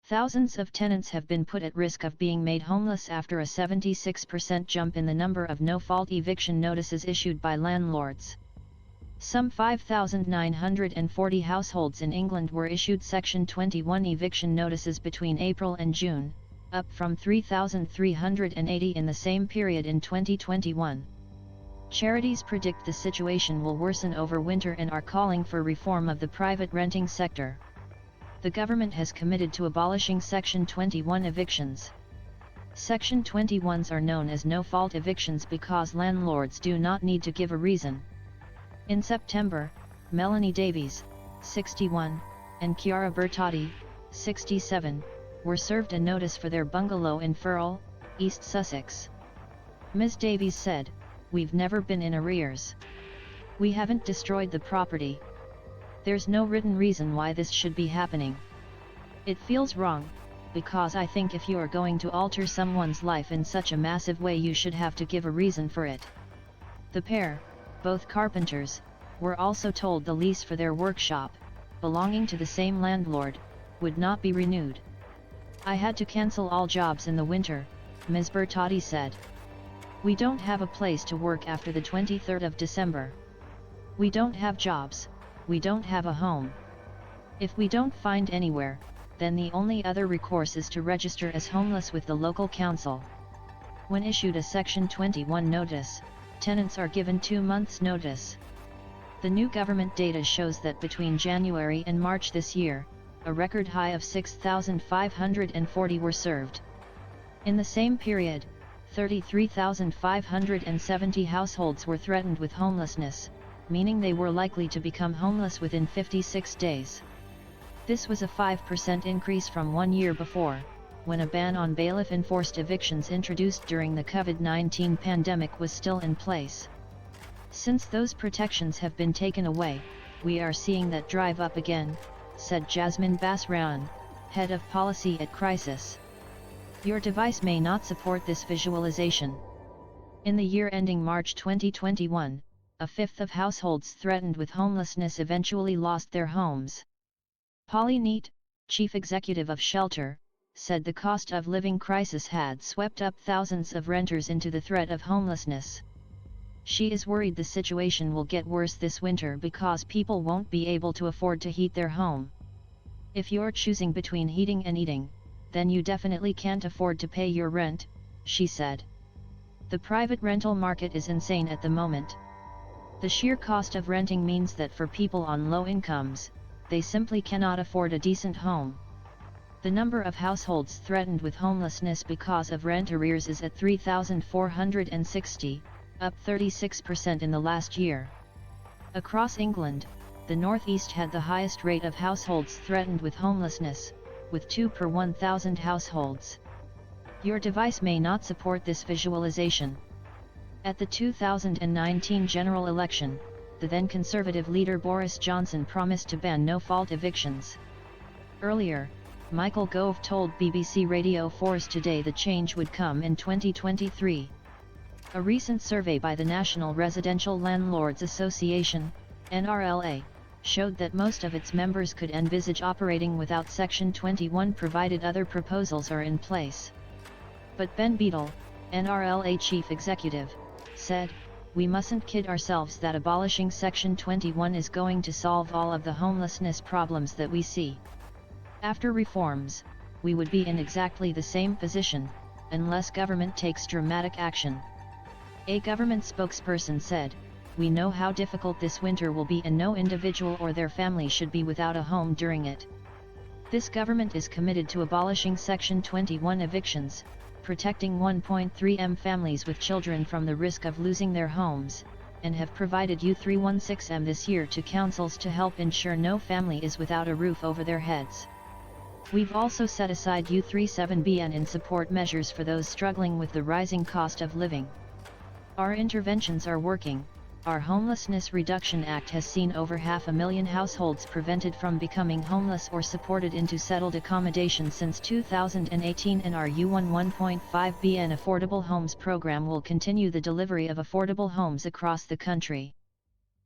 Thousands of tenants have been put at risk of being made homeless after a 76% jump in the number of no-fault eviction notices issued by landlords. Some 5,940 households in England were issued Section 21 eviction notices between April and June, up from 3,380 in the same period in 2021. Charities predict the situation will worsen over winter and are calling for reform of the private renting sector. The government has committed to abolishing Section 21 evictions. Section 21s are known as no-fault evictions because landlords do not need to give a reason. In September, Melanie Davies, 61, and Chiara Bertotti, 67, were served a notice for their bungalow in Firle, East Sussex. Ms. Davies said, "We've never been in arrears. We haven't destroyed the property. There's no written reason why this should be happening. It feels wrong, because I think if you are going to alter someone's life in such a massive way you should have to give a reason for it." The pair, both carpenters, were also told the lease for their workshop, belonging to the same landlord, would not be renewed. "I had to cancel all jobs in the winter," Ms. Bertotti said. "We don't have a place to work after the 23rd of December. We don't have jobs, we don't have a home. If we don't find anywhere, then the only other recourse is to register as homeless with the local council." When issued a Section 21 notice, tenants are given 2 months' notice. The new government data shows that between January and March this year, a record high of 6,540 were served. In the same period, 33,570 households were threatened with homelessness, meaning they were likely to become homeless within 56 days. This was a 5% increase from 1 year before, when a ban on bailiff-enforced evictions introduced during the COVID-19 pandemic was still in place. Since those protections have been taken away, we are seeing that drive up again, said Jasmine Basrawan, head of policy at Crisis. Your device may not support this visualization. In the year ending March 2021, a fifth of households threatened with homelessness eventually lost their homes. Polly Neat, chief executive of Shelter, said the cost of living crisis had swept up thousands of renters into the threat of homelessness. She is worried the situation will get worse this winter because people won't be able to afford to heat their home. If you're choosing between heating and eating, then you definitely can't afford to pay your rent, she said. The private rental market is insane at the moment. The sheer cost of renting means that for people on low incomes, they simply cannot afford a decent home. The number of households threatened with homelessness because of rent arrears is at 3,460, up 36% in the last year. Across England, the North East had the highest rate of households threatened with homelessness, with 2 per 1,000 households. Your device may not support this visualization. At the 2019 general election, the then Conservative leader Boris Johnson promised to ban no-fault evictions. Earlier, Michael Gove told BBC Radio 4's Today the change would come in 2023. A recent survey by the National Residential Landlords Association, NRLA, showed that most of its members could envisage operating without Section 21 provided other proposals are in place. But Ben Beadle, NRLA chief executive, said, "We mustn't kid ourselves that abolishing Section 21 is going to solve all of the homelessness problems that we see. After reforms, we would be in exactly the same position, unless government takes dramatic action." A government spokesperson said, "We know how difficult this winter will be and no individual or their family should be without a home during it. This government is committed to abolishing Section 21 evictions, protecting 1.3 million families with children from the risk of losing their homes, and have provided U316M this year to councils to help ensure no family is without a roof over their heads. We've also set aside U37BN in support measures for those struggling with the rising cost of living. Our interventions are working. Our Homelessness Reduction Act has seen over 500,000 households prevented from becoming homeless or supported into settled accommodation since 2018, and our U11.5BN Affordable Homes program will continue the delivery of affordable homes across the country.